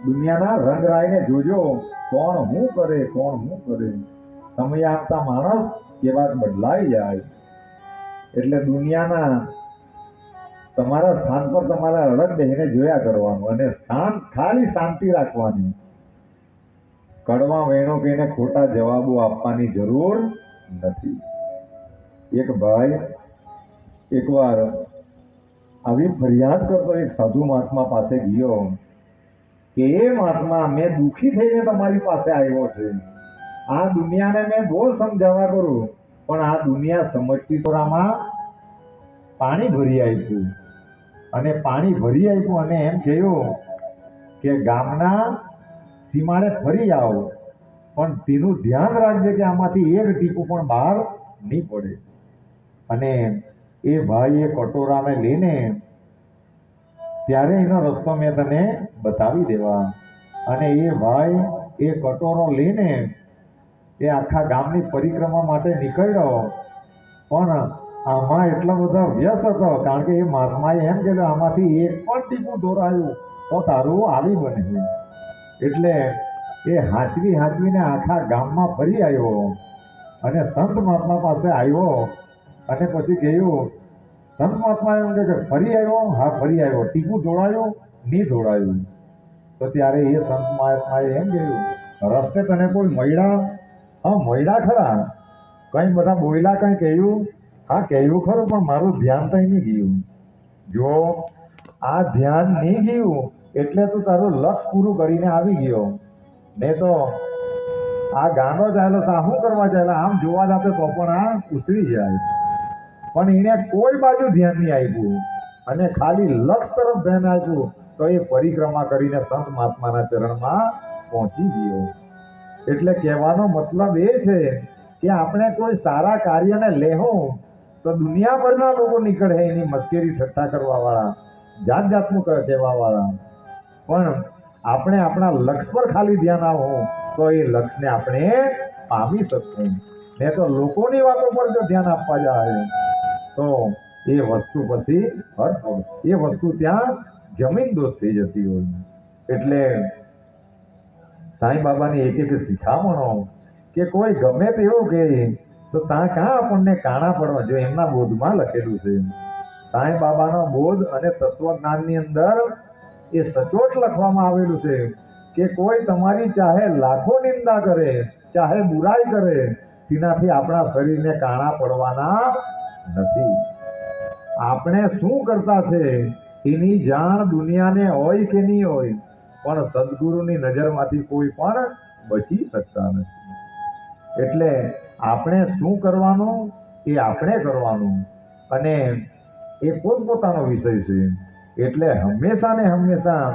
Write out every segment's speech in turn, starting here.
દુનિયાના રંગ રાયને જોજો, કોણ શું કરે, કોણ શું કરે. સમય આપતા માણસ કેવા બદલાઈ જાય. એટલે દુનિયાના તમારા સ્થાન પર તમારા અડગ બેહીને જોયા કરવાનું અને શાંત, ખાલી શાંતિ રાખવાની. કડવા વેણો કહીને ખોટા જવાબો આપવાની જરૂર નથી. એક ભાઈ એકવાર આવી ફરિયાદ કરતો એક સાધુ મહાત્મા પાસે ગયો કે એ મહાત્મા, મેં દુઃખી થઈને તમારી પાસે આવ્યો છે. આ દુનિયાને મેં બહુ સમજાવવા કરું, પણ આ દુનિયા સમજતી તો આમાં પાણી ભરી આપ્યું અને પાણી ભરી આપ્યું અને એમ કહ્યું કે ગામના સીમાડે ફરી આવો, પણ તેનું ધ્યાન રાખજે કે આમાંથી એક ટીપું પણ બહાર નહીં પડે. અને એ ભાઈ એ કટોરાને લઈને ત્યારે એનો રસ્તો મેં તને બતાવી દેવા. અને એ ભાઈ એ કટોરો લઈને એ આખા ગામની પરિક્રમા માટે નીકળ્યો, પણ આમાં એટલો બધો વ્યસ્ત હતો, કારણ કે એ મહાત્માએ એમ કીધું આમાંથી એક પણ ટીપું દોરાયું તો તારું આવી બનશે. એટલે એ હાંચવીને આખા ગામમાં ફરી આવ્યો અને સંત મહાત્મા પાસે આવ્યો અને પછી કહ્યું, સંત મહાત્મા એમ કે ફરી આવ્યો? હા ફરી આવ્યો. ટીપું દોડાયું? નહીં દોડાયું. તો ત્યારે એ સંત મહાત્માએ એમ કહ્યું, રસ્તે તને કોઈ મળ્યા? હા મળ્યા ખરા. કઈ બધા બોલ્યા, કઈ કહ્યું? હા કહ્યું ખરું, પણ મારું ધ્યાન તો નહીં ગયું. જો આ ધ્યાન નહીં ગયું એટલે તું તારું લક્ષ્ય પૂરું કરીને આવી ગયો. નહીં તો આ ગાનો ચાલ્યો તો શું કરવા ચાલ્યો? આમ જોવા જાતે તો પણ આ ઉછળી જાય. પણ એને કોઈ બાજુ ધ્યાન નહીં આપ્યું અને ખાલી લક્ષ્ય તરફ ધ્યાન આપ્યું, તો એ પરિક્રમા કરીને સંત મહાત્માના ચરણમાં પહોંચી ગયો. એટલે કહેવાનો મતલબ એ છે કે આપણે કોઈ સારા કાર્યને લેવું તો દુનિયાભરના લોકો નીકળે એની મસ્કરી ઠઠ્ઠા કરવા વાળા, જાત જાતનું કહેવા વાળા. પણ આપણે આપણા લક્ષ્ય પર ખાલી ધ્યાન આવું તો એ લક્ષ્યને આપણે પામી શકશું. ને તો લોકોની વાતો પર જો ધ્યાન આપવા જાય તો એ વસ્તુ પછી એ વસ્તુ ત્યાં જમીન દોષ થઈ જતી હોય. એટલે સાંઈ બાબાની એક શિખામણો કે કોઈ ગમે તેવું કહે તો ત્યાં કાં આપણને કાણા પડવા જોઈએ, એમના બોધમાં લખેલું છે. સાંઈ બાબાનો બોધ અને તત્વજ્ઞાનની અંદર એ સચોટ લખવામાં આવેલું છે કે કોઈ તમારી ચાહે લાખો નિંદા કરે, ચાહે બુરાઈ કરે, તેનાથી આપણા શરીરને કાણા પડવાના નથી. આપણે શું કરતા છે એની જાણ દુનિયાને હોય કે નહીં હોય, પણ સદગુરુની નજરમાંથી કોઈ પણ બચી શકતા નથી. એટલે આપણે શું કરવાનું એ આપણે કરવાનું અને એ પોતપોતાનો વિષય છે. એટલે હંમેશા ને હંમેશા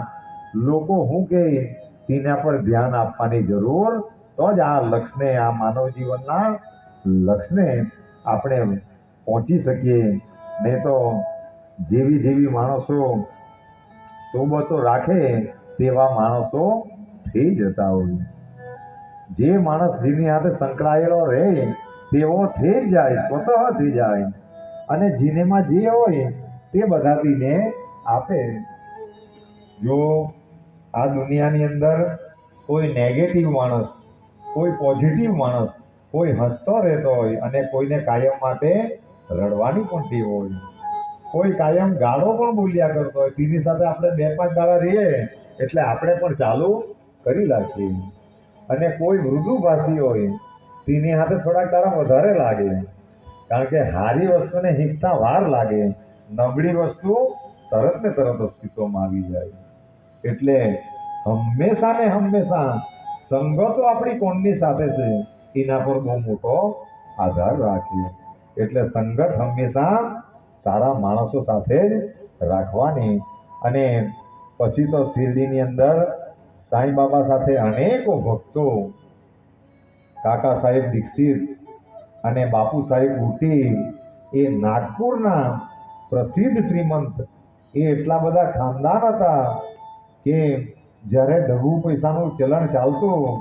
લોકો શું કહે તેના પર ધ્યાન આપવાની જરૂર, તો જ આ લક્ષ્યને, આ માનવ જીવનના લક્ષ્યને આપણે પહોંચી શકીએ. નહીં તો જેવી માણસો સોબતો રાખે તેવા માણસો થઈ જતા હોય. જે માણસ જેની સાથે સંકળાયેલો રહે તેવો થઈ જાય, સ્વતઃ થઈ જાય. અને જીનેમાં જે હોય તે બધાને આપે. જો આ દુનિયાની અંદર કોઈ નેગેટિવ માણસ, કોઈ પોઝિટિવ માણસ, કોઈ હસતો રહેતો હોય અને કોઈને કાયમ માટે રડવાની પણ ટેવ હોય, કોઈ કાયમ ગાળો પણ બોલ્યા કરતો હોય, તેની સાથે આપણે 2-5 દાડા રહીએ એટલે આપણે પણ ચાલુ કરી નાખીએ. અને કોઈ મૃદુભાષી હોય તેની સાથે થોડાક દાડા વધારે લાગે, કારણ કે હારી વસ્તુને શીખતા વાર લાગે, નબળી વસ્તુ તરત ને તરત અસ્તિત્વમાં આવી જાય. એટલે હંમેશા ને હંમેશા સંગતો આપણી કોણની સાથે છે એના પર બહુ મોટો આધાર રાખીએ. એટલે સંગત હંમેશા સારા માણસો સાથે જ રાખવાની. અને પછી તો શિરડીની અંદર સાંઈ બાબા સાથે અનેકો ભક્તો, કાકા સાહેબ દીક્ષિત અને બાપુ સાહેબ બુટી, એ નાગપુરના પ્રસિદ્ધ શ્રીમંત, એ એટલા બધા ખાનદાન હતા કે જ્યારે ડબુ પૈસાનું ચલણ ચાલતું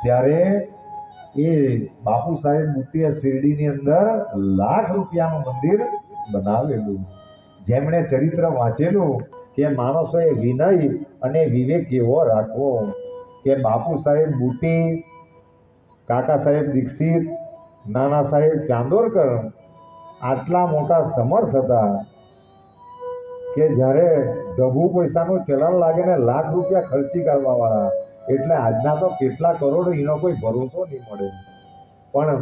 ત્યારે એ બાપુ સાહેબ બુટીએ શિરડીની અંદર ₹1,00,000 મંદિર બનાવેલું. જેમણે ચરિત્ર વાંચેલું કે માણસોએ વિનય અને વિવેક કેવો રાખવો, કે બાપુ સાહેબ બુટી, કાકા સાહેબ દીક્ષિત, નાના સાહેબ ચાંદોરકર આટલા મોટા સમર્થ હતા કે જ્યારે ડભુ પૈસાનું ચલણ લાગે ને લાખ રૂપિયા ખર્ચી કરવા વાળા, એટલે આજના તો કેટલા કરોડ એનો કોઈ ભરોસો નહીં મળે. પણ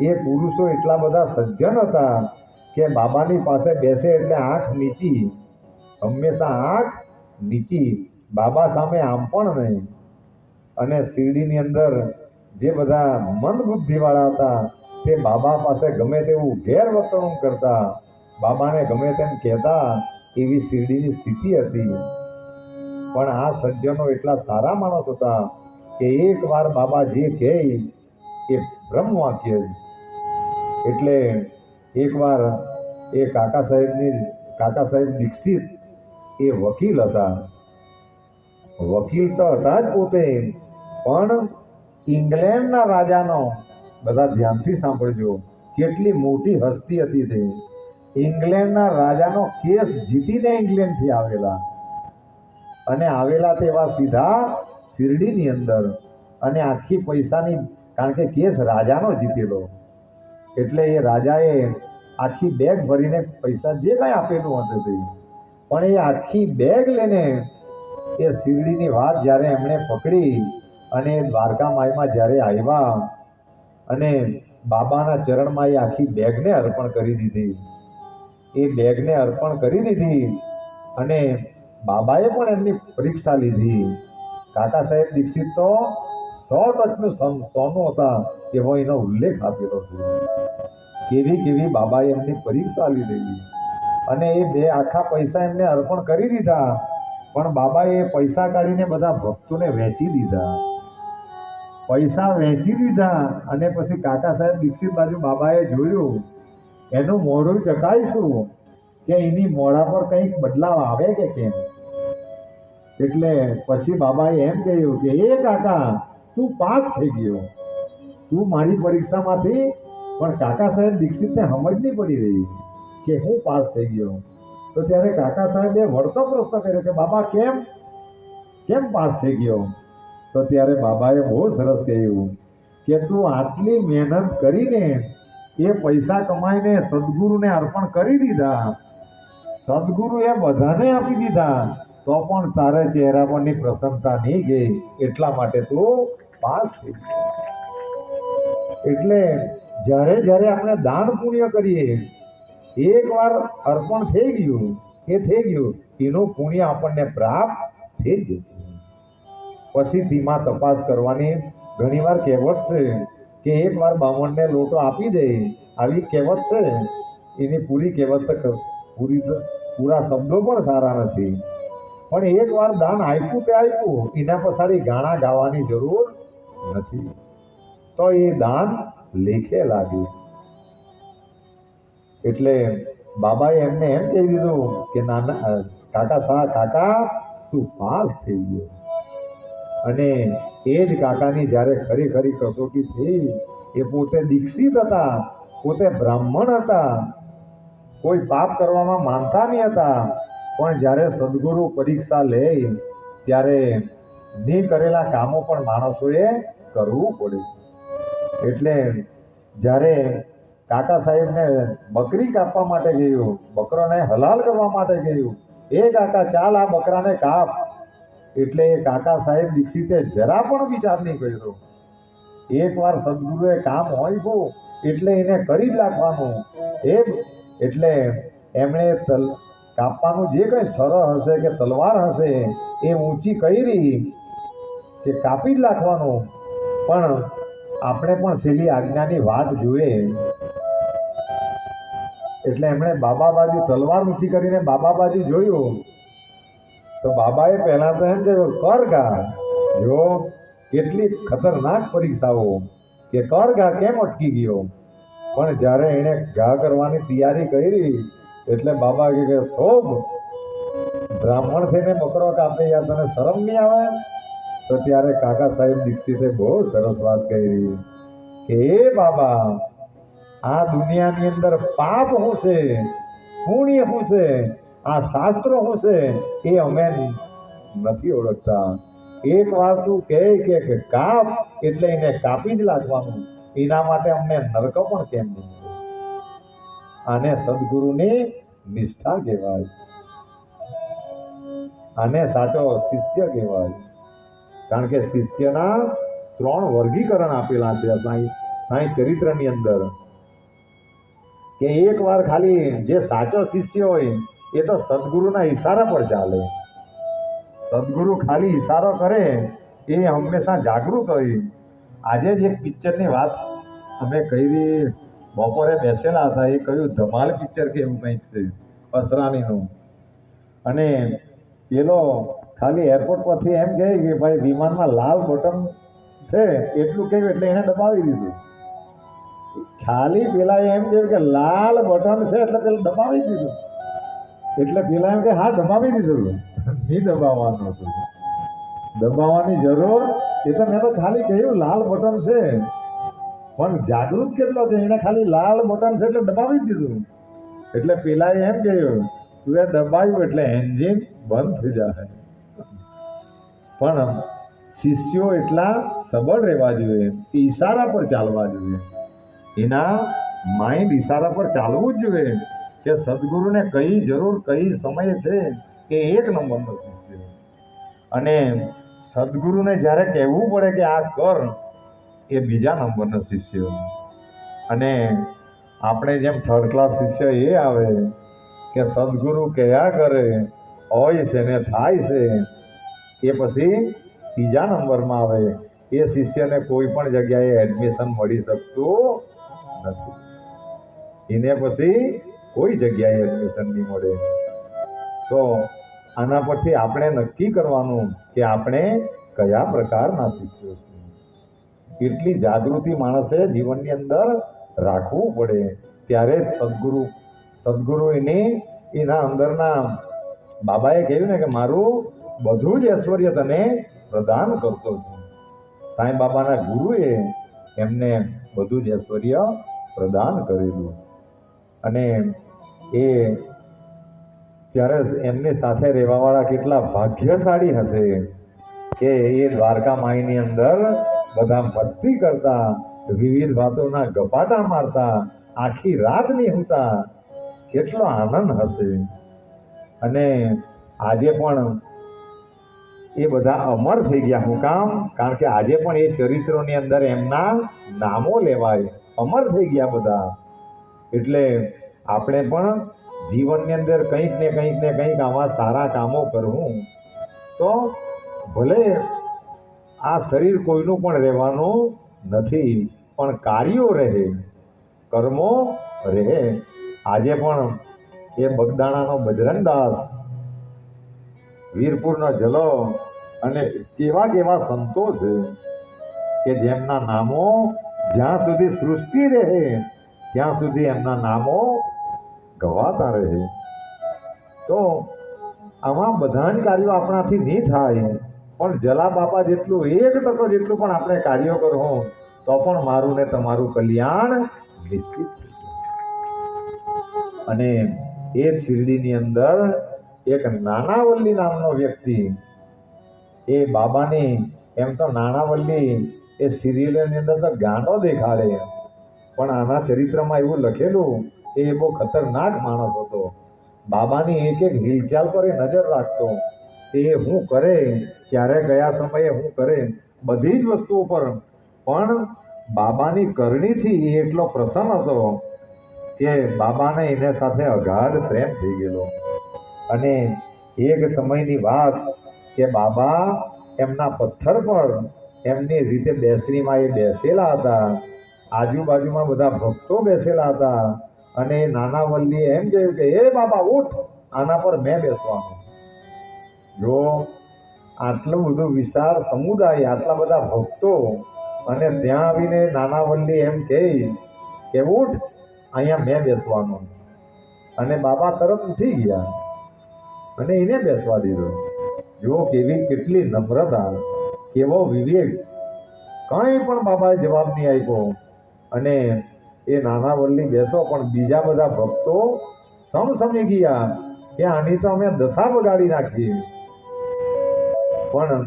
એ પુરુષો એટલા બધા સજ્જન હતા કે બાબાની પાસે બેસે એટલે આંખ નીચી, હંમેશા આંખ નીચી, બાબા સામે આમ પણ નહીં. અને શિરડીની અંદર જે બધા મંદ બુદ્ધિવાળા હતા તે બાબા પાસે ગમે તેવું ગેરવર્તણૂક કરતા, બાબાને ગમે તેમ કહેતા, એવી શિરડીની સ્થિતિ હતી. પણ આ સજ્જનો એટલા સારા માણસ હતા કે એક વાર બાબા જે કહે એ બ્રહ્મ વાક્ય જ. એટલે એકવાર એ કાકા સાહેબ દીક્ષિત એ વકીલ હતા. વકીલ તો હતા જ પોતે, પણ ઇંગ્લેન્ડના રાજાનો, બધા ધ્યાનથી સાંભળજો, કેટલી મોટી હસ્તી હતી તે. ઇંગ્લેન્ડના રાજાનો કેસ જીતીને ઇંગ્લેન્ડથી આવેલા, અને આવેલા તેવા સીધા શિરડીની અંદર, અને આખી પૈસાની, કારણ કે કેસ રાજાનો જીતેલો, એટલે એ રાજાએ આખી બેગ ભરીને પૈસા જે કાંઈ આપેલું હતું તે, પણ એ આખી બેગ લઈને એ શિરડીની વાત જ્યારે એમણે પકડી અને દ્વારકા માઈમાં જ્યારે આવ્યા અને બાબાના ચરણમાં એ આખી બેગને અર્પણ કરી દીધી, એ બેગને અર્પણ કરી દીધી, અને બાબાએ પણ એમની પરીક્ષા લીધી. કાકા સાહેબ દીક્ષિત તો 100% સોનું હતા એવો એનો ઉલ્લેખ આપેલો છે. કેવી બાબાએ એમની પરીક્ષા લીધેલી, અને એ બે આખા પૈસા એમને અર્પણ કરી દીધા, પણ બાબાએ પૈસા કાઢીને બધા ભક્તોને વહેંચી દીધા. પૈસા વહેંચી દીધા અને પછી કાકા સાહેબ દીક્ષિત બાજુ બાબાએ જોયું, એનું મોઢું ચકાઈશું કે એની મોઢા પર કંઈક બદલાવ આવે કે કેમ. એટલે પછી બાબાએ એમ કહ્યું કે એ કાકા, તું પાસ થઈ ગયો, તું મારી પરીક્ષામાંથી. પણ કાકા સાહેબ દીક્ષિતને સમજ નહીં પડી રહી કે હું પાસ થઈ ગયો. તો ત્યારે કાકા સાહેબે વળતો પ્રશ્ન કર્યો કે બાબા કેમ પાસ થઈ ગયો. તો ત્યારે બાબાએ બહુ સરસ કહ્યું કે તું આટલી મહેનત કરીને એ પૈસા કમાઈને સદગુરુને અર્પણ કરી દીધા, સદગુરુએ બધાને આપી દીધા, તો પણ તારે ચહેરા પરની પ્રસન્નતા નહીં ગઈ, એટલા માટે તું પાસ થઈ ગયો. એટલે જ્યારે આપણે દાન પુણ્ય કરીએ, એકવાર અર્પણ થઈ ગયું, એનું પુણ્ય આપણને પ્રાપ્ત થઈ જતું. પછી ધીમા તપાસ કરવાની. ઘણીવાર કહેવત છે કે એકવાર બામણને લોટો આપી દે, આવી કહેવત છે. એની પૂરી કહેવત પૂરા શબ્દો પણ સારા નથી, પણ એકવાર દાન આપ્યું તે આપ્યું, એના પછાડી ગાણા ગાવાની જરૂર નથી. તો એ દાન લેખે લાગ્યું. એટલે બાબાએ એમને એમ કહી દીધું કે કાકા તું પાસ થઈ ગયો. અને એ જ કાકાની જ્યારે ખરી કસોટી થઈ, એ પોતે દીક્ષિત હતા, પોતે બ્રાહ્મણ હતા, કોઈ પાપ કરવામાં માનતા નહીં હતા, પણ જ્યારે સદગુરુ પરીક્ષા લે ત્યારે નહીં કરેલા કામો પણ માણસોએ કરવું પડે. એટલે જ્યારે કાકા સાહેબને બકરી કાપવા માટે ગયું, બકરાને હલાલ કરવા માટે ગયું, એ કાકા ચાલ આ બકરાને કાપ. એટલે એ કાકા સાહેબ દીક્ષિતે જરા પણ વિચાર નહીં કર્યો. એકવાર સદગુરુએ કામ હોય એટલે એને કરી જ નાખવાનું. એટલે એમણે કાપવાનું જે કંઈ સરળ હશે કે તલવાર હશે એ ઊંચી કરી કે કાપી જ નાખવાનું. પણ આપણે પણ છેલ્લી આજ્ઞાની વાત જોઈએ. એટલે એમણે બાબા બાજુ તલવાર ઊંચી કરીને બાબા બાજુ જોયું, તો બાબાએ પહેલા તો એમ કહ્યું કર ગા. જો કેટલી ખતરનાક પરીક્ષાઓ, કે કર ગા કેમ અટકી ગયો. પણ જ્યારે એને ઘા કરવાની તૈયારી કરી એટલે બાબા કે થોભ, બ્રાહ્મણ થઈને બકરો કાપે, યાર તને શરમ નહીં આવે. તો ત્યારે કાકા સાહેબ દીક્ષિતે બહુ સરસ વાત કરી કે એ બાબા, આ દુનિયાની અંદર પાપ શું છે, પુણ્ય શું છે, આ શાસ્ત્રો શું છે એ અમે નથી ઓળખતા. એક વાર તું કહે કે કાપ એટલે એને કાપી જ લાગવાનું, એના માટે અમને નરક પણ કેમ નહીં મળે? આને સદગુરુની નિષ્ઠા કહેવાય, આને સાચો શિષ્ય કહેવાય. કારણ કે શિષ્યના 3 વર્ગીકરણ આપેલા છે સાંઈ ચરિત્રની અંદર, કે એક વાર ખાલી જે સાચો શિષ્ય હોય એ તો સદગુરુના ઈશારા પર ચાલે. સદગુરુ ખાલી ઈશારો કરે એ હંમેશા જાગૃત હોય. આજે જ એક પિક્ચરની વાત અમે કરી, બપોરે બેસેલા હતા, એ કહ્યું ધમાલ પિક્ચર કે એવું કંઈક છે અસરાનીનું. અને પેલો ખાલી એરપોર્ટ પરથી એમ કહે કે ભાઈ વિમાનમાં લાલ બટન છે એટલું કહ્યું એટલે એને દબાવી દીધું. ખાલી પેલા એમ કહ્યું કે લાલ બટન છે એટલે પેલા દબાવી દીધું, એટલે પેલા એમ કે હા દબાવી દીધું, નહીં દબાવવાનું હતું, દબાવવાની જરૂર એ તો મેં તો ખાલી કહ્યું લાલ બટન છે, પણ જાગૃત કેટલો છે એને ખાલી લાલ બટન છે એટલે દબાવી દીધું. એટલે પેલા એમ કહ્યું તું એ દબાવ્યું એટલે એન્જિન બંધ થઈ જાય. પણ શિષ્યો એટલા સબળ રહેવા જોઈએ, ઈશારા પર ચાલવા જોઈએ, એના માઇન્ડ ઈશારા પર ચાલવું જ જોઈએ કે સદગુરુને કઈ જરૂર કઈ સમય છે એ એક નંબરનો શિષ્ય. અને સદગુરુને જ્યારે કહેવું પડે કે આ કર એ બીજા નંબરનો શિષ્ય. અને આપણે જેમ 3rd ક્લાસ શિષ્ય એ આવે કે સદગુરુ કયા કરે હોય છે ને થાય છે, એ પછી 3જા નંબરમાં આવે. એ શિષ્યને કોઈ પણ જગ્યાએ એડમિશન મળી શકતું નથી, એને પછી કોઈ જગ્યાએ એડમિશન નહીં મળે. તો આના પરથી આપણે નક્કી કરવાનું કે આપણે કયા પ્રકારના શિષ્યો છીએ. એટલી જાગૃતિ માણસે જીવનની અંદર રાખવું પડે, ત્યારે જ સદગુરુ એના અંદરના બાબાએ કહ્યું ને કે મારું બધું જ ઐશ્વર્ય તને પ્રદાન કરતો છું. સાંઈ બાબાના ગુરુએ એમને બધું જ ઐશ્વર્ય પ્રદાન કરેલું. અને એ ત્યારે એમની સાથે રહેવાવાળા કેટલા ભાગ્યશાળી હશે કે એ દ્વારકા માઈની અંદર બધા મસ્તી કરતા, વિવિધ વાતોના ગપાટા મારતા, આખી રાત નહીં હોતા, કેટલો આનંદ હશે. અને આજે પણ એ બધા અમર થઈ ગયા. શું કામ? કારણ કે આજે પણ એ ચરિત્રોની અંદર એમના નામો લેવાય, અમર થઈ ગયા બધા. એટલે આપણે પણ જીવનની અંદર કંઈક ને કંઈક આવા સારા કામો કરવું, તો ભલે આ શરીર કોઈનું પણ રહેવાનું નથી, પણ કાર્યો રહે, કર્મો રહે. આજે પણ એ બગદાણાનો બજરંગદાસ, વીરપુરનો જલો અને કેવા સંતો છે કે જેમના નામો જ્યાં સુધી સૃષ્ટિ રહે ત્યાં સુધી એમના નામો ગવાતા રહે. તો આવા બધા જ કાર્યો આપણાથી નહીં થાય, પણ જલા બાપા જેટલું 1% જેટલું પણ આપણે કાર્યો કરવું તો પણ મારું ને તમારું કલ્યાણ નિશ્ચિત. અને એ શિરડીની અંદર એક નાનાવલ્લી નામનો વ્યક્તિ, એ બાબાની એમ તો નાનાવલ્લી એ સિરિયલની અંદર તો ગાંડો દેખાડે, પણ આના ચરિત્રમાં એવું લખેલું કે એ બહુ ખતરનાક માણસ હતો. બાબાની એક હિલચાલ પર એ નજર રાખતો, એ શું કરે, ક્યારે કયા સમયે શું કરે, બધી જ વસ્તુઓ પર. પણ બાબાની કરણીથી એ એટલો પ્રસન્ન હતો કે બાબાને એને સાથે અગાધ પ્રેમ થઈ ગયેલો. અને એક સમયની વાત કે બાબા એમના પથ્થર પર એમની રીતે બેસણીમાં એ બેસેલા હતા, આજુબાજુમાં બધા ભક્તો બેસેલા હતા, અને નાનાવલ્લીએ એમ કહ્યું કે એ બાબા ઉઠ, આના પર મેં બેસવાનું. જો આટલું બધું વિશાળ સમુદાય, આટલા બધા ભક્તો, અને ત્યાં આવીને નાનાવલ્લી એમ કહે કે ઉઠ, અહીંયા મેં બેસવાનું. અને બાબા તરત ઉઠી ગયા અને એને બેસવા દીધો. જો કેટલી નમ્રતા, કેવો વિવેક, કંઈ પણ બાબાએ જવાબ નહીં આપ્યો. અને એ નાનાવલ્લી બેસો, પણ બીજા બધા ભક્તો સમસમી ગયા કે આની તો અમે દશા બગાડી નાખી. પણ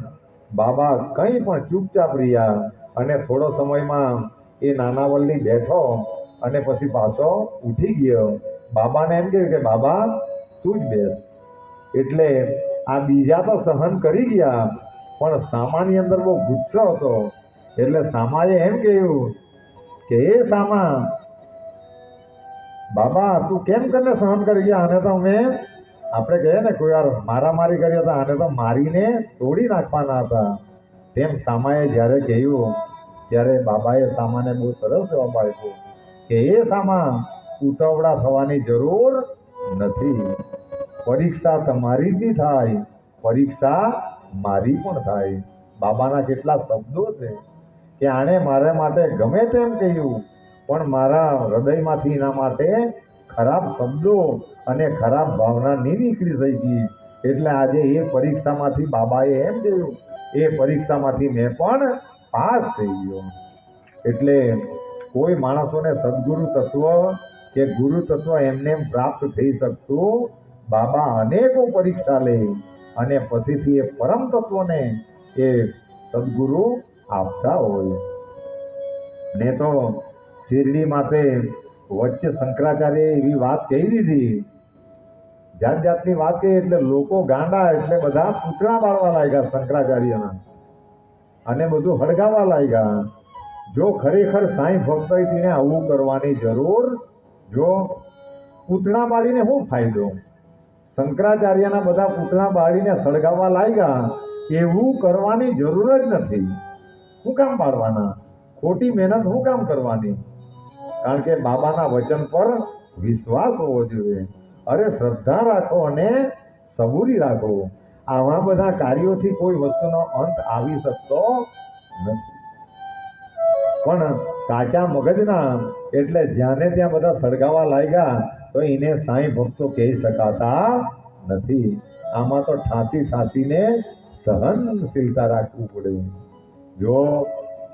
બાબા કંઈ પણ ચૂપચાપ રહ્યા અને થોડો સમયમાં એ નાનાવલ્લી બેઠો અને પછી પાછો ઉઠી ગયો. બાબાને એમ કહ્યું કે બાબા તું જ બેસ. એટલે આ બીજા તો સહન કરી ગયા, પણ સામાની અંદર બહુ ગુસ્સો હતો. એટલે સામાએ એમ કહ્યું કે એ સામા, બાબા તું કેમ કરીને સહન કરી ગયા? આને તો અમે, આપણે કહીએ ને કોઈ વાર મારામારી કરી હતા, આને તો મારીને તોડી નાખવાના હતા. તેમ સામાએ જ્યારે કહ્યું ત્યારે બાબાએ સામાને બહુ સરસ જવાબ આપ્યો કે એ સામા, ઉતાવળા થવાની જરૂર નથી. પરીક્ષા તમારી જ થાય, પરીક્ષા મારી પણ થાય. બાબાના કેટલા શબ્દો છે કે આણે મારા માટે ગમે તેમ કહ્યું, પણ મારા હૃદયમાંથી એના માટે ખરાબ શબ્દો અને ખરાબ ભાવના નહીં નીકળી શકી. એટલે આજે એ પરીક્ષામાંથી બાબાએ એમ કહ્યું, એ પરીક્ષામાંથી મેં પણ પાસ થઈ ગયો. એટલે કોઈ માણસોને સદગુરુ તત્વ કે ગુરુ તત્વ એમને એમ પ્રાપ્ત થઈ શકતું. બાબા અનેકો પરીક્ષા લે અને પછીથી એ પરમ તત્વને એ સદગુરુ આપતા હોય. ને તો શિરડી માતે વચ્ચે શંકરાચાર્ય એવી વાત કહી દીધી, જાત જાતની વાત કહી, એટલે લોકો ગાંડા, એટલે બધા પૂતળા બાળવા લાગ્યા શંકરાચાર્યના અને બધું હળગાવવા લાગ્યા. જો ખરેખર સાંઈ ભક્ત હોય તેને આવું કરવાની જરૂર, જો પૂતળા બાળીને શું ફાયદો? શંકરાચાર્યના બધા પૂતળા બાળીને સળગાવવા લાગ્યા, એવું કરવાની જરૂર જ નથી. શું કામ બાળવાના? ખોટી મહેનત શું કામ કરવાની? કારણ કે બાબાના વચન પર વિશ્વાસ હોવો જોઈએ. અરે શ્રદ્ધા રાખો અને સબૂરી રાખો. આવા બધા કાર્યોથી કોઈ વસ્તુનો અંત આવી શકતો નથી. પણ કાચા મગજના, એટલે જ્યાંને ત્યાં બધા સળગાવા લાગ્યા તો એને સાંઈ ભક્તો કહી શકાતા નથી. આમાં તો ઠાંસી ઠાંસીને સહનશીલતા રાખવું પડે. જો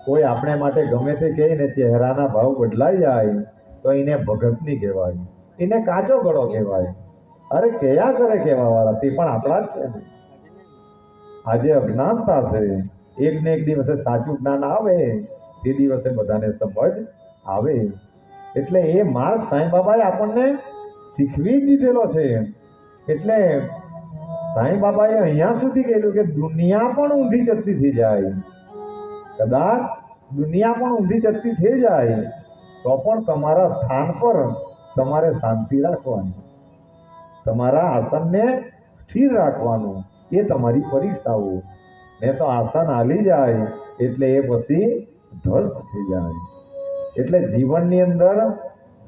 કોઈ આપણે માટે ગમે તે કહે ને ચહેરાના ભાવ બદલાઈ જાય તો એને ભગત નહીં કહેવાય, એને કાચો ગળો કહેવાય. અરે કયા કરે કહેવા વાળા, તે પણ આપણા જ છે ને. આજે અજ્ઞાનતા છે, એક ને એક દિવસે સાચું જ્ઞાન આવે તે દિવસે બધાને સમજ આવે. એટલે એ માર્ગ સાંઈ બાબાએ આપણને શીખવી દીધેલો છે. એટલે સાંઈ બાબાએ અહીંયા સુધી કહેલું કે દુનિયા પણ ઊંધી જતી થઈ જાય, કદાચ દુનિયા પણ ઊંધી જતી થઈ જાય તો પણ તમારા સ્થાન પર તમારે શાંતિ રાખવાની, તમારા આસનને સ્થિર રાખવાનું. એ તમારી પરીક્ષાઓ. ને તો આસન હાલી જાય એટલે એ પછી ધ્વસ્ત થઈ જાય. એટલે જીવનની અંદર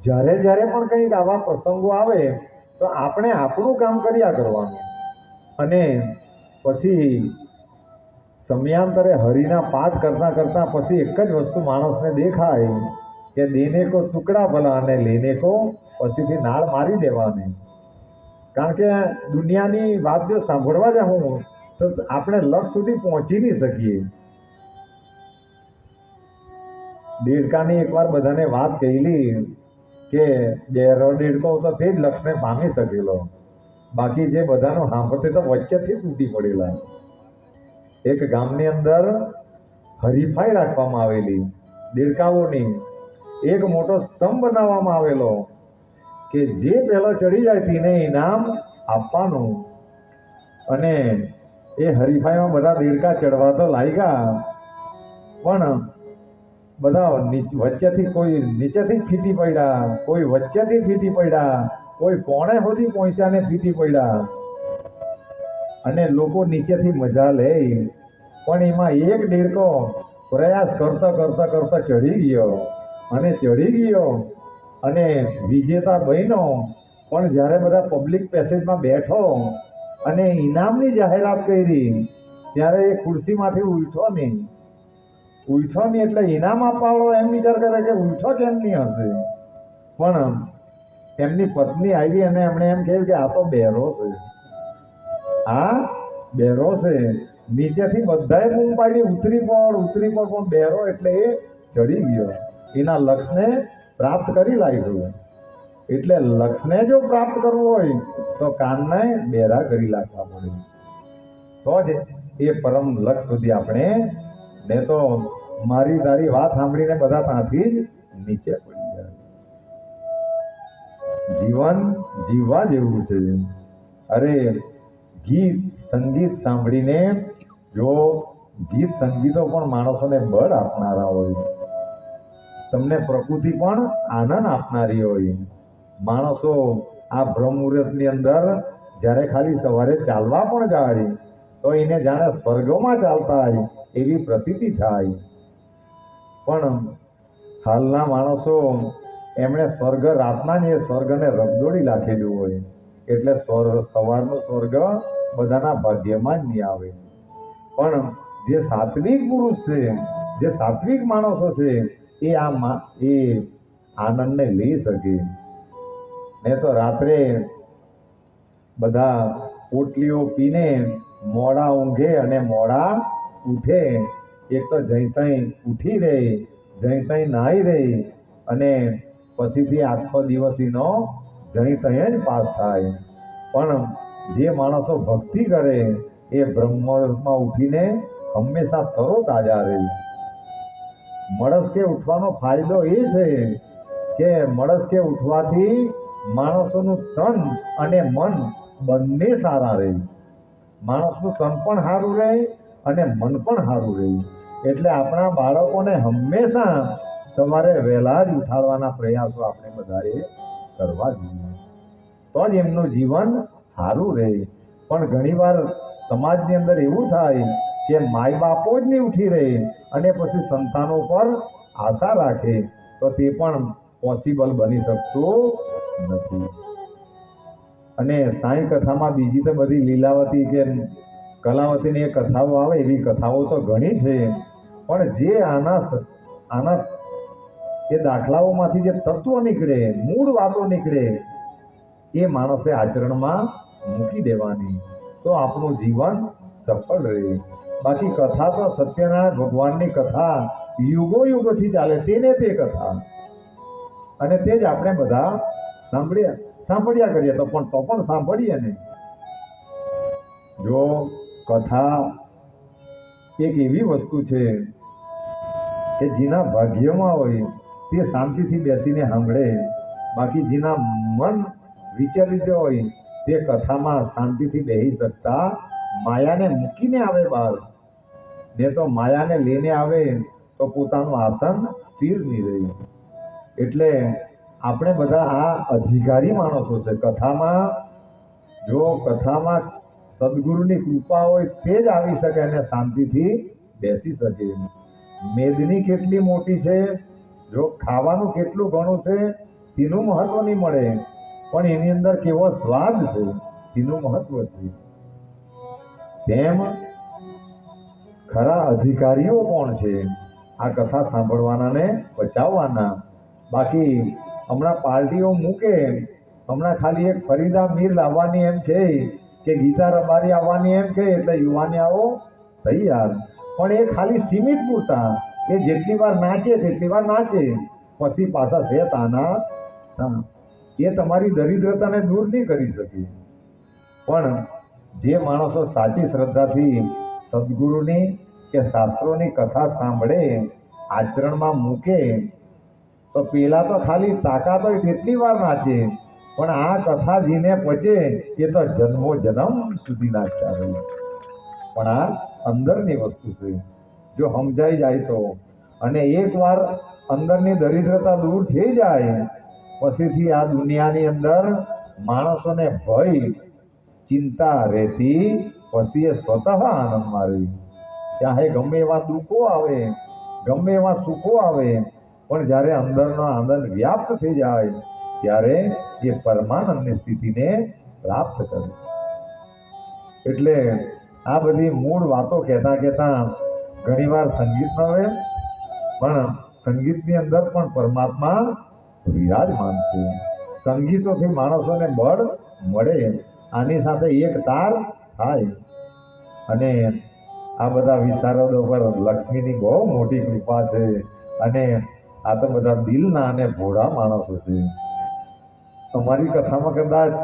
જ્યારે જ્યારે પણ કંઈક આવા પ્રસંગો આવે તો આપણે આપણું કામ કર્યા કરવાનું. અને પછી સમયાંતરે હરિના પાઠ કરતા કરતા પછી એક જ વસ્તુ માણસને દેખાય કે દેને કો ટુકડા ભલા અને લેને કો પછીથી નાળ મારી દેવાની. કારણ કે દુનિયાની વાત જો સાંભળવા જાઉં તો આપણે લક્ષ સુધી પહોંચી નહીં શકીએ. દેડકાની એકવાર બધાને વાત કહેલી કે બેરો દેડકો તો તે જ લક્ષ્યને પામી શકેલો, બાકી જે બધાનો સાંભળતે તો વચ્ચેથી તૂટી પડેલા. એક ગામની અંદર હરીફાઈ રાખવામાં આવેલી દેડકાઓની. એક મોટો સ્તંભ બનાવવામાં આવેલો કે જે પહેલો ચડી જાય તેને ઇનામ આપવાનું. અને એ હરીફાઈમાં બધા દેડકા ચડવા તો લાગ્યા, પણ બધા વચ્ચેથી કોઈ નીચેથી ફીટી પડ્યા, કોઈ વચ્ચેથી ફીટી પડ્યા, કોઈ કોણે સુધી પહોંચ્યા ને ફીટી પડ્યા. અને લોકો નીચેથી મજા લે, પણ એમાં એક દેડકો પ્રયાસ કરતા કરતા કરતા ચડી ગયો અને વિજેતા બન્યો. પણ જ્યારે બધા પબ્લિક પેસેજમાં બેઠો અને ઇનામની જાહેરાત કરી ત્યારે એ ખુરશીમાંથી ઉઠ્યો નહીં. એટલે ઇનામ આપવાવાળો એમ વિચાર કરે કે ઉઠો કેમ નહીં હશે. પણ એમની પત્ની આવી અને એમણે એમ કહ્યું કે આ તો બેરો છે, આ બેરો છે. નીચેથી બધાએ બૂમ પાડી ઉતરી પડ, પણ બેરો એટલે એ ચડી ગયો, એના લક્ષ્યને પ્રાપ્ત કરી લાગ્યો. એટલે લક્ષ્યને જો પ્રાપ્ત કરવું હોય તો કાનને બેરા કરી નાખવા પડે, તો જ એ પરમ લક્ષ્ય સુધી આપણે, ને તો મારી તારી વાત સાંભળીને બધા ત્યાંથી જ નીચે પડી જાય. જીવન જીવવા જેવું છે. અરે ગીત સંગીત સાંભળીને, જો ગીત સંગીતો પણ માણસોને બળ આપનારા હોય, તમને પ્રકૃતિ પણ આનંદ આપનારી હોય. માણસો આ બ્રહ્મ મુહૂર્તની અંદર જ્યારે ખાલી સવારે ચાલવા પણ જાય તો એને જાણે સ્વર્ગમાં ચાલતા હોય એવી પ્રતીતિ થાય. પણ હાલના માણસો એમણે સ્વર્ગ રાતના જ એ સ્વર્ગને રગદોડી નાખેલું હોય, એટલે સવારનો સ્વર્ગ બધાના ભાગ્યમાં જ નહીં આવે. પણ જે સાત્વિક પુરુષ છે, જે સાત્વિક માણસો છે, એ આનંદને લઈ શકે. ને તો રાત્રે બધા પોટલીઓ પીને મોડા ઊંઘે અને મોડા ઉઠે. એક તો જઈ તઈ ઉઠી રહે, જઈ તઈ નાહી રહી અને પછીથી આખો દિવસીનો જઈ તઈ જ પાસ થાય. પણ જે માણસો ભક્તિ કરે એ બ્રહ્મમાં ઉઠીને હંમેશા તરોતાજા રહે. મળસ્કે ઉઠવાનો ફાયદો એ છે કે મળસ્કે ઉઠવાથી માણસોનું તન અને મન બંને સારા રહે. માણસનું તન પણ સારું રહે અને મન પણ સારું રહે. એટલે આપણા બાળકોને હંમેશા સવારે વહેલા જ ઉઠાડવાના પ્રયાસો આપણે બધાએ કરવા જોઈએ, તો જ એમનું જીવન સારું રહે. પણ ઘણીવાર સમાજની અંદર એવું થાય કે માય બાપો જ નહીં ઉઠી રહે અને પછી સંતાનો પર આશા રાખે, તો તે પણ પોસિબલ બની શકતું નથી. અને સાંઈ કથામાં બીજી તો બધી લીલાવતી કે કલાવતીની એ કથાઓ આવે, એવી કથાઓ તો ઘણી છે. પણ જે આના એ દાખલાઓમાંથી જે તત્વો નીકળે, મૂળ વાતો નીકળે, એ માણસે આચરણમાં મૂકી દેવાની, તો આપણું જીવન સફળ રહે. બાકી કથા તો સત્યનારાયણ ભગવાનની કથા યુગો યુગોથી ચાલે, તેને તે કથા, અને તે જ આપણે બધા સાંભળ્યા કરીએ. તો પણ સાંભળીએ ને. જો કથા એક એવી વસ્તુ છે કે જેના ભાગ્યમાં હોય તે શાંતિથી બેસીને સાંભળે. બાકી જેના મન વિચલિત હોય તે કથામાં શાંતિથી બેસી શકતા, માયાને મૂકીને આવે બહાર, ને તો માયાને લઈને આવે તો પોતાનું આસન સ્થિર નહીં રહે. એટલે આપણે બધા આ અધિકારી માણસો છે. કથામાં સદગુરુની કૃપા હોય તે જ આવી શકે અને શાંતિથી બેસી શકે. મેદની કેટલી મોટી છે, જો ખાવાનું કેટલું ઘણું છે તેનું મહત્વ નહીં મળે, પણ એની અંદર કેવો સ્વાદ છે તેનું મહત્વ છે. તેમ ખરા અધિકારીઓ કોણ છે? આ કથા સાંભળવાના ને બચાવવાના. બાકી હમણાં પાર્ટીઓ મૂકે, હમણાં ખાલી એક ફરીદા મીર લાવવાની એમ કે ગીતા રબારી આવવાની એમ કે એટલે યુવાને આવો તૈયાર. પણ એ ખાલી સીમિત પૂરતા, એ જેટલી વાર નાચે તેટલી વાર નાચે, પછી પાછા છે તાના. એ તમારી દરિદ્રતાને દૂર નહીં કરી શકે. પણ જે માણસો સાચી શ્રદ્ધાથી સદગુરુની કે શાસ્ત્રોની કથા સાંભળે, આચરણમાં મૂકે, તો પેલા તો ખાલી તાકાત હોય તેટલી વાર નાચે, પણ આ કથા જીને પચે એ તો જન્મો જન્મ સુધી નાચતા રહે. પણ આ અંદરની વસ્તુ છે, જો સમજાઈ જાય તો. અને એકવાર અંદરની દરિદ્રતા દૂર થઈ જાય પછીથી આ દુનિયાની અંદર માણસોને ભય ચિંતા રહેતી, પછી એ સ્વતઃ આનંદમાં રહે. ચાહે ગમે એવા દુઃખો આવે, ગમે એવા સુખો આવે, પણ જ્યારે અંદરનો આનંદ વ્યાપ્ત થઈ જાય ત્યારે એ પરમાનંદની સ્થિતિને પ્રાપ્ત કરે. એટલે આ બધી મૂળ વાતો કહેતા ઘણીવાર સંગીત ન હોય, પણ સંગીતની અંદર પણ પરમાત્મા વિરાજમાન છે. સંગીતોથી માણસોને બળ મળે, આની સાથે એક તાર થાય. અને આ બધા વિશારદો પર લક્ષ્મીની બહુ મોટી કૃપા છે. અને આ તો બધા દિલના અને ભોળા માણસો છે. અમારી કથામાં કદાચ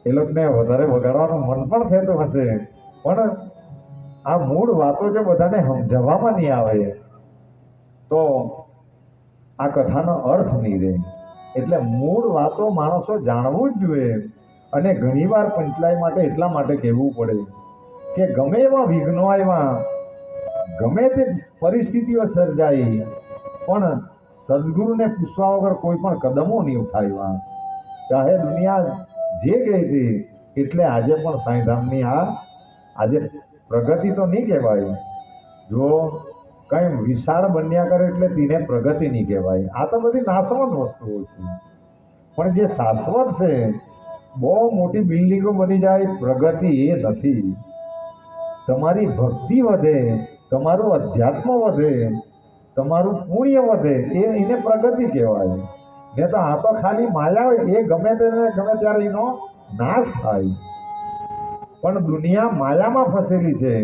એ લોકોને વધારે વગાડવાનું મન પણ થતું હશે, પણ આ મૂળ વાતો જો બધાને સમજાવવામાં નહીં આવે તો આ કથાનો અર્થ નહીં રહે. એટલે મૂળ વાતો માણસો જાણવું જ જોઈએ. અને ઘણીવાર પંચલાઈ માટે એટલા માટે કહેવું પડે કે ગમે એવા વિઘ્નો આવ્યા, ગમે તે પરિસ્થિતિઓ સર્જાઈ, પણ સદગુરુને પૂછવા વગર કોઈ પણ કદમો નહીં ઉઠાવ્યા, ચાહે દુનિયા જે ગઈ હતી. એટલે આજે પણ સાંઈધામની આજે પ્રગતિ તો નહીં કહેવાય. જો કઈ વિશાળ બન્યા કરે એટલે તેને પ્રગતિ નહીં કહેવાય. આ તો બધી નાશવંત વસ્તુઓ છે. પણ જે શાશ્વત છે, બહુ મોટી બિલ્ડિંગો બની જાય, પ્રગતિ એ નથી. તમારી ભક્તિ વધે, તમારું અધ્યાત્મ વધે, તમારું પુણ્ય વધે, એને પ્રગતિ કહેવાય. ને તો આ તો ખાલી માયા, એ ગમે ત્યારે એનો નાશ થાય. પણ દુનિયા માયામાં ફસેલી છે.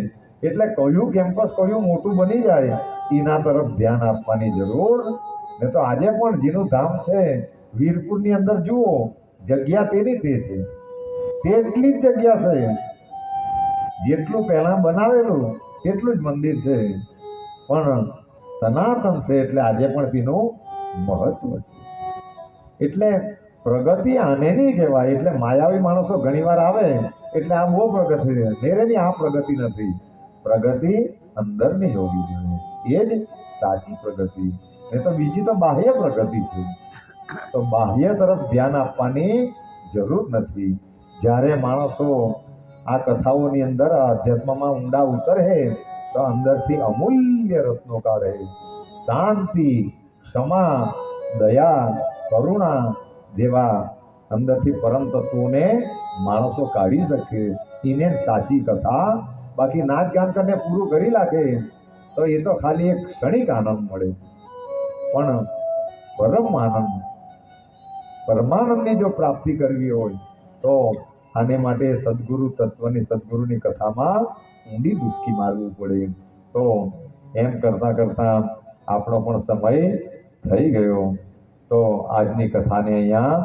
એટલે કયું કેમ્પસ કયું મોટું બની જાય એના તરફ ધ્યાન આપવાની જરૂર. ને તો આજે પણ જેનું ધામ છે વીરપુરની અંદર જુઓ, જગ્યા તેની તે છે, તેટલી જ જગ્યા છે. જેટલું પહેલા બનાવેલું તેટલું જ મંદિર છે, પણ સનાતન છે એટલે આજે પણ તેનું મહત્વ છે. એટલે પ્રગતિ આને નહીં કહેવાય. એટલે માયાવી માણસો ઘણીવાર આવે એટલે આ બહુ પ્રગતિ છે, ધીરેની આ પ્રગતિ નથી. પ્રગતિ અંદરની હોવી જોઈએ, એ જ સાચી પ્રગતિ. એ તો બીજી તો બાહ્ય પ્રગતિ છે. તો બાહ્ય તરફ ધ્યાન આપવાની જરૂર નથી. જ્યારે માણસો આ કથાઓની અંદર અધ્યાત્મમાં ઊંડા ઉતરે તો અંદરથી અમૂલ્ય રત્નો કાઢે. શાંતિ, ક્ષમા, દયા, કરુણા જેવા અંદરથી પરમ તત્વોને માણસો કાઢી શકે. એને સાચી કથા. બાકી નાચ ગાન કરીને પૂરું કરી નાખે તો એ તો ખાલી એક ક્ષણિક આનંદ મળે, પણ પરમ આનંદ, પરમાનંદની જો પ્રાપ્તિ કરવી હોય તો આને માટે સદગુરુની કથામાં ઊંડી ડૂબકી મારવું પડે. તો એમ કરતા કરતા આપણો પણ સમય થઈ ગયો. તો આજની કથાને અહીંયા